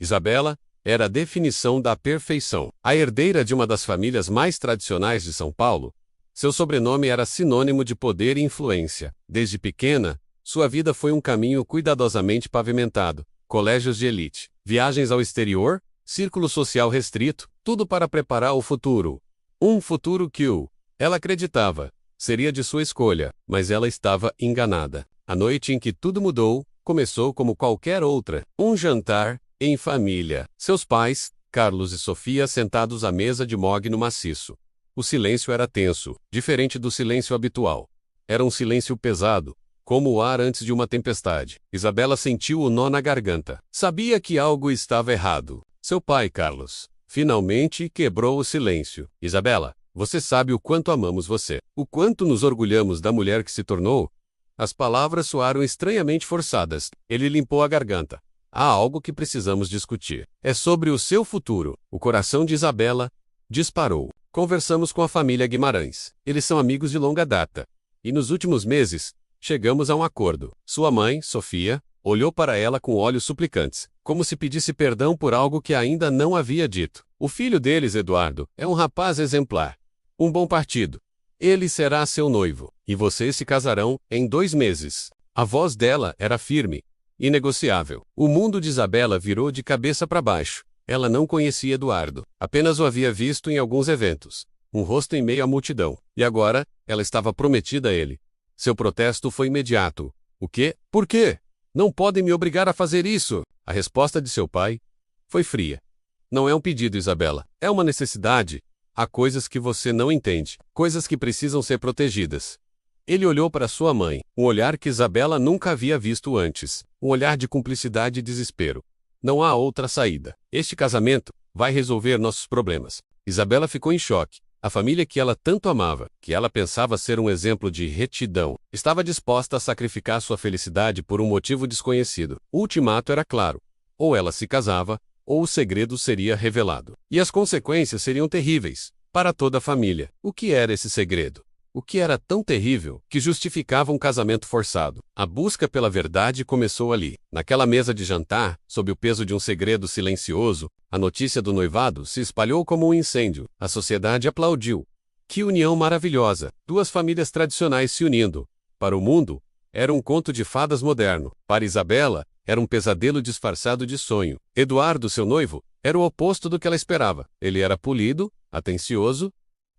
Isabela era a definição da perfeição. A herdeira de uma das famílias mais tradicionais de São Paulo, seu sobrenome era sinônimo de poder e influência. Desde pequena, sua vida foi um caminho cuidadosamente pavimentado, colégios de elite, viagens ao exterior, círculo social restrito, tudo para preparar o futuro. Um futuro que ela acreditava seria de sua escolha, mas ela estava enganada. A noite em que tudo mudou, começou como qualquer outra, um jantar em família. Seus pais, Carlos e Sofia, sentados à mesa de mogno maciço. O silêncio era tenso, diferente do silêncio habitual. Era um silêncio pesado, como o ar antes de uma tempestade. Isabela sentiu o nó na garganta. Sabia que algo estava errado. Seu pai, Carlos, finalmente quebrou o silêncio. Isabela, você sabe o quanto amamos você. O quanto nos orgulhamos da mulher que se tornou? As palavras soaram estranhamente forçadas. Ele limpou a garganta. Há algo que precisamos discutir. É sobre o seu futuro. O coração de Isabela disparou. Conversamos com a família Guimarães. Eles são amigos de longa data. E nos últimos meses, chegamos a um acordo. Sua mãe, Sofia, olhou para ela com olhos suplicantes, como se pedisse perdão por algo que ainda não havia dito. O filho deles, Eduardo, é um rapaz exemplar. Um bom partido. Ele será seu noivo. E vocês se casarão em 2 meses. A voz dela era firme, inegociável. O mundo de Isabela virou de cabeça para baixo. Ela não conhecia Eduardo. Apenas o havia visto em alguns eventos. Um rosto em meio à multidão. E agora, ela estava prometida a ele. Seu protesto foi imediato. O quê? Por quê? Não podem me obrigar a fazer isso. A resposta de seu pai foi fria. Não é um pedido, Isabela. É uma necessidade. Há coisas que você não entende. Coisas que precisam ser protegidas. Ele olhou para sua mãe, um olhar que Isabela nunca havia visto antes. Um olhar de cumplicidade e desespero. Não há outra saída. Este casamento vai resolver nossos problemas. Isabela ficou em choque. A família que ela tanto amava, que ela pensava ser um exemplo de retidão, estava disposta a sacrificar sua felicidade por um motivo desconhecido. O ultimato era claro. Ou ela se casava, ou o segredo seria revelado. E as consequências seriam terríveis, para toda a família. O que era esse segredo? O que era tão terrível que justificava um casamento forçado? A busca pela verdade começou ali. Naquela mesa de jantar, sob o peso de um segredo silencioso, a notícia do noivado se espalhou como um incêndio. A sociedade aplaudiu. Que união maravilhosa! 2 famílias tradicionais se unindo. Para o mundo, era um conto de fadas moderno. Para Isabela, era um pesadelo disfarçado de sonho. Eduardo, seu noivo, era o oposto do que ela esperava. Ele era polido, atencioso,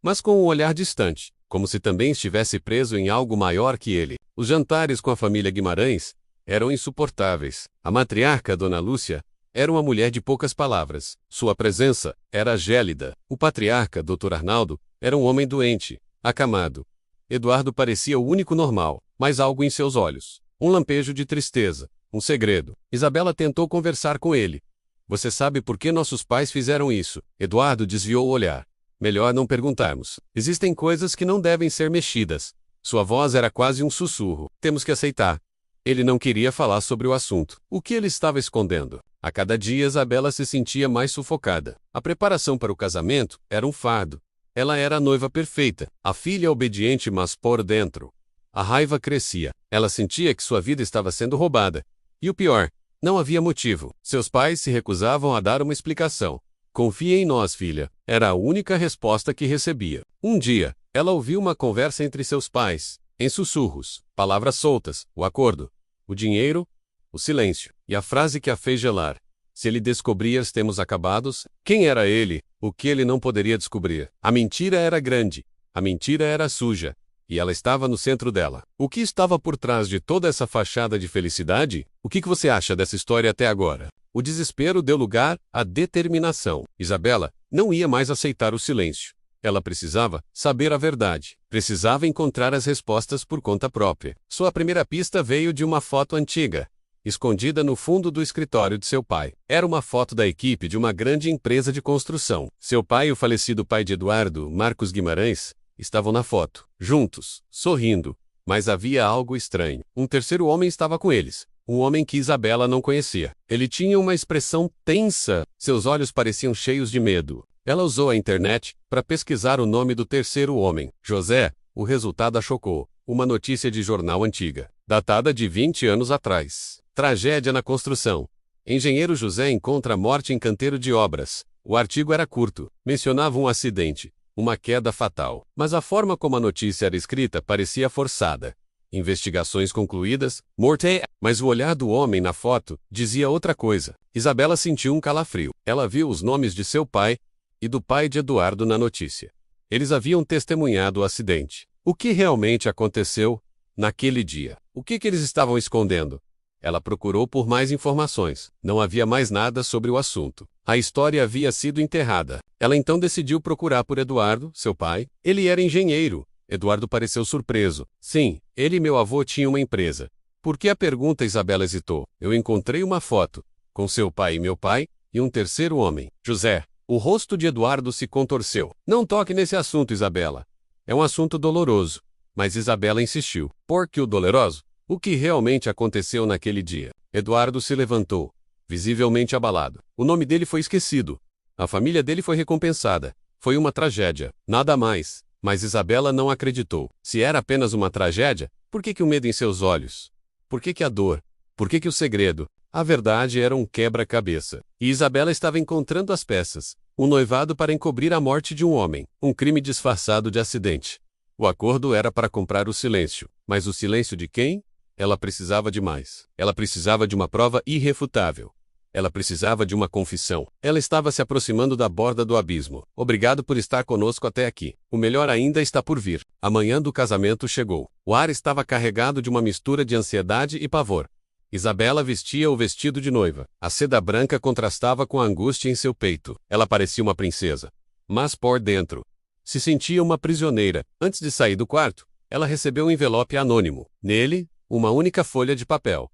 mas com um olhar distante, como se também estivesse preso em algo maior que ele. Os jantares com a família Guimarães eram insuportáveis. A matriarca, Dona Lúcia, era uma mulher de poucas palavras. Sua presença era gélida. O patriarca, Dr. Arnaldo, era um homem doente, acamado. Eduardo parecia o único normal, mas algo em seus olhos. Um lampejo de tristeza, um segredo. Isabela tentou conversar com ele. Você sabe por que nossos pais fizeram isso? Eduardo desviou o olhar. Melhor não perguntarmos. Existem coisas que não devem ser mexidas. Sua voz era quase um sussurro. Temos que aceitar. Ele não queria falar sobre o assunto. O que ele estava escondendo? A cada dia Isabela se sentia mais sufocada. A preparação para o casamento era um fardo. Ela era a noiva perfeita, a filha obediente mas por dentro. A raiva crescia. Ela sentia que sua vida estava sendo roubada. E o pior, não havia motivo. Seus pais se recusavam a dar uma explicação. Confie em nós, filha. Era a única resposta que recebia. Um dia, ela ouviu uma conversa entre seus pais, em sussurros, palavras soltas, o acordo, o dinheiro, o silêncio, e a frase que a fez gelar. Se ele descobrir, temos acabados. Quem era ele? O que ele não poderia descobrir? A mentira era grande. A mentira era suja. E ela estava no centro dela. O que estava por trás de toda essa fachada de felicidade? O que você acha dessa história até agora? O desespero deu lugar à determinação. Isabela não ia mais aceitar o silêncio. Ela precisava saber a verdade. Precisava encontrar as respostas por conta própria. Sua primeira pista veio de uma foto antiga, escondida no fundo do escritório de seu pai. Era uma foto da equipe de uma grande empresa de construção. Seu pai e o falecido pai de Eduardo, Marcos Guimarães, estavam na foto, juntos, sorrindo. Mas havia algo estranho. Um terceiro homem estava com eles. Um homem que Isabela não conhecia. Ele tinha uma expressão tensa. Seus olhos pareciam cheios de medo. Ela usou a internet para pesquisar o nome do terceiro homem, José. O resultado a chocou. Uma notícia de jornal antiga, datada de 20 anos atrás. Tragédia na construção. Engenheiro José encontra morte em canteiro de obras. O artigo era curto, mencionava um acidente, uma queda fatal. Mas a forma como a notícia era escrita parecia forçada. Investigações concluídas, morte. Mas o olhar do homem na foto dizia outra coisa. Isabela sentiu um calafrio. Ela viu os nomes de seu pai e do pai de Eduardo na notícia. Eles haviam testemunhado o acidente. O que realmente aconteceu naquele dia? O que eles estavam escondendo? Ela procurou por mais informações. Não havia mais nada sobre o assunto. A história havia sido enterrada. Ela então decidiu procurar por Eduardo, seu pai. Ele era engenheiro. Eduardo pareceu surpreso. Sim, ele e meu avô tinham uma empresa. Por que a pergunta? Isabela hesitou. Eu encontrei uma foto, com seu pai e meu pai, e um terceiro homem, José. O rosto de Eduardo se contorceu. Não toque nesse assunto, Isabela. É um assunto doloroso. Mas Isabela insistiu. Por que o doloroso? O que realmente aconteceu naquele dia? Eduardo se levantou, visivelmente abalado. O nome dele foi esquecido. A família dele foi recompensada. Foi uma tragédia. Nada mais. Mas Isabela não acreditou. Se era apenas uma tragédia, por que o medo em seus olhos? Por que a dor? Por que o segredo? A verdade era um quebra-cabeça. E Isabela estava encontrando as peças. Um noivado para encobrir a morte de um homem. Um crime disfarçado de acidente. O acordo era para comprar o silêncio. Mas o silêncio de quem? Ela precisava de mais. Ela precisava de uma prova irrefutável. Ela precisava de uma confissão. Ela estava se aproximando da borda do abismo. Obrigado por estar conosco até aqui. O melhor ainda está por vir. A manhã do casamento chegou. O ar estava carregado de uma mistura de ansiedade e pavor. Isabela vestia o vestido de noiva. A seda branca contrastava com a angústia em seu peito. Ela parecia uma princesa. Mas por dentro, se sentia uma prisioneira. Antes de sair do quarto, ela recebeu um envelope anônimo. Nele, uma única folha de papel.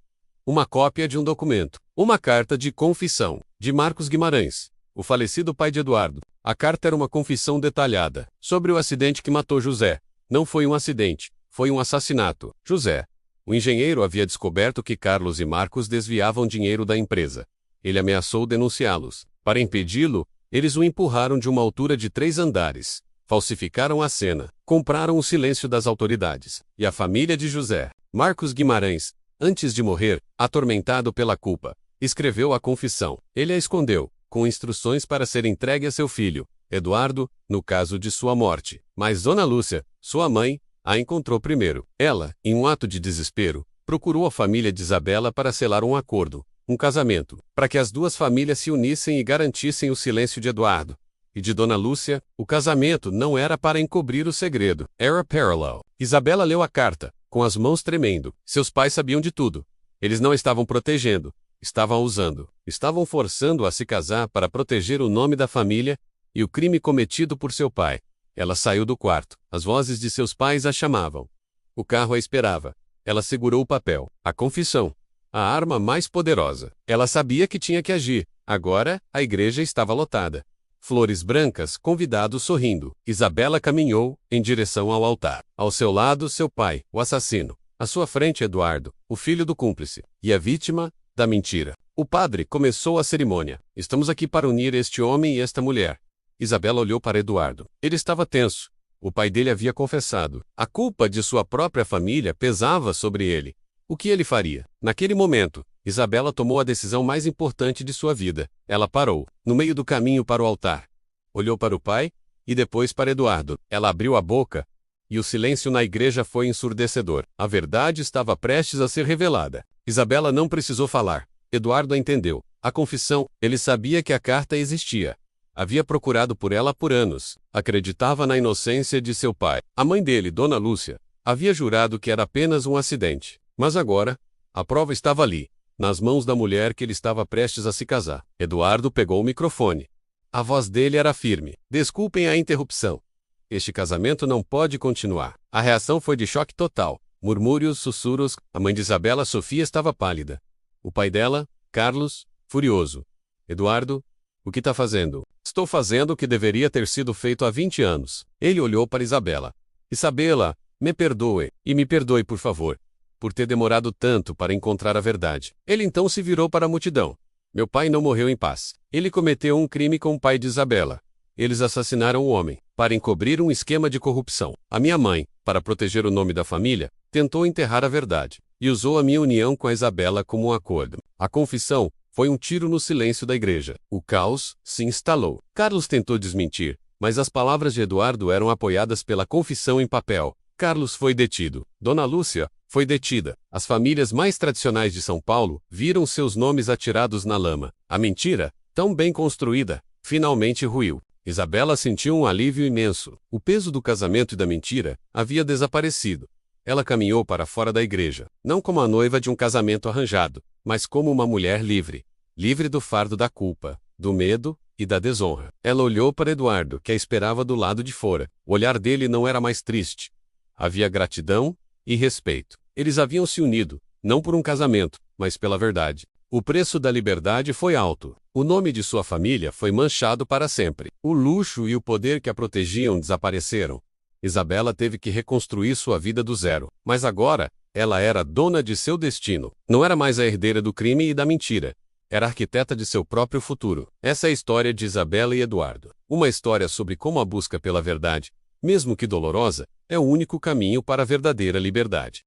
Uma cópia de um documento. Uma carta de confissão, de Marcos Guimarães, o falecido pai de Eduardo. A carta era uma confissão detalhada, sobre o acidente que matou José. Não foi um acidente, foi um assassinato. José, o engenheiro, havia descoberto que Carlos e Marcos desviavam dinheiro da empresa. Ele ameaçou denunciá-los. Para impedi-lo, eles o empurraram de uma altura de 3 andares. Falsificaram a cena, compraram o silêncio das autoridades. E a família de José, Marcos Guimarães, antes de morrer, atormentado pela culpa, escreveu a confissão. Ele a escondeu, com instruções para ser entregue a seu filho, Eduardo, no caso de sua morte. Mas Dona Lúcia, sua mãe, a encontrou primeiro. Ela, em um ato de desespero, procurou a família de Isabela para selar um acordo, um casamento, para que as duas famílias se unissem e garantissem o silêncio de Eduardo e de Dona Lúcia. O casamento não era para encobrir o segredo, era parallel. Isabela leu a carta, com as mãos tremendo. Seus pais sabiam de tudo. Eles não estavam protegendo, estavam usando, estavam forçando-a a se casar para proteger o nome da família e o crime cometido por seu pai. Ela saiu do quarto. As vozes de seus pais a chamavam. O carro a esperava. Ela segurou o papel. A confissão. A arma mais poderosa. Ela sabia que tinha que agir. Agora, a igreja estava lotada. Flores brancas, convidados sorrindo. Isabela caminhou em direção ao altar. Ao seu lado, seu pai, o assassino. À sua frente, Eduardo, o filho do cúmplice. E a vítima da mentira. O padre começou a cerimônia. Estamos aqui para unir este homem e esta mulher. Isabela olhou para Eduardo. Ele estava tenso. O pai dele havia confessado. A culpa de sua própria família pesava sobre ele. O que ele faria? Naquele momento, Isabela tomou a decisão mais importante de sua vida. Ela parou, no meio do caminho para o altar. Olhou para o pai, e depois para Eduardo. Ela abriu a boca, e o silêncio na igreja foi ensurdecedor. A verdade estava prestes a ser revelada. Isabela não precisou falar. Eduardo a entendeu. A confissão, ele sabia que a carta existia. Havia procurado por ela por anos. Acreditava na inocência de seu pai. A mãe dele, Dona Lúcia, havia jurado que era apenas um acidente. Mas agora, a prova estava ali, nas mãos da mulher que ele estava prestes a se casar. Eduardo pegou o microfone. A voz dele era firme. Desculpem a interrupção. Este casamento não pode continuar. A reação foi de choque total. Murmúrios, sussurros. A mãe de Isabela, Sofia, estava pálida. O pai dela, Carlos, furioso. Eduardo, o que está fazendo? Estou fazendo o que deveria ter sido feito há 20 anos. Ele olhou para Isabela. Isabela, me perdoe, e me perdoe por favor, por ter demorado tanto para encontrar a verdade. Ele então se virou para a multidão. Meu pai não morreu em paz. Ele cometeu um crime com o pai de Isabela. Eles assassinaram o homem, para encobrir um esquema de corrupção. A minha mãe, para proteger o nome da família, tentou enterrar a verdade, e usou a minha união com a Isabela como um acordo. A confissão Foi um tiro no silêncio da igreja. O caos se instalou. Carlos tentou desmentir, mas as palavras de Eduardo eram apoiadas pela confissão em papel. Carlos foi detido. Dona Lúcia foi detida. As famílias mais tradicionais de São Paulo viram seus nomes atirados na lama. A mentira, tão bem construída, finalmente ruiu. Isabela sentiu um alívio imenso. O peso do casamento e da mentira havia desaparecido. Ela caminhou para fora da igreja, não como a noiva de um casamento arranjado, mas como uma mulher livre. Livre do fardo da culpa, do medo e da desonra. Ela olhou para Eduardo, que a esperava do lado de fora. O olhar dele não era mais triste. Havia gratidão e respeito. Eles haviam se unido, não por um casamento, mas pela verdade. O preço da liberdade foi alto. O nome de sua família foi manchado para sempre. O luxo e o poder que a protegiam desapareceram. Isabela teve que reconstruir sua vida do zero. Mas agora, ela era dona de seu destino. Não era mais a herdeira do crime e da mentira. Era arquiteta de seu próprio futuro. Essa é a história de Isabela e Eduardo. Uma história sobre como a busca pela verdade, mesmo que dolorosa, é o único caminho para a verdadeira liberdade.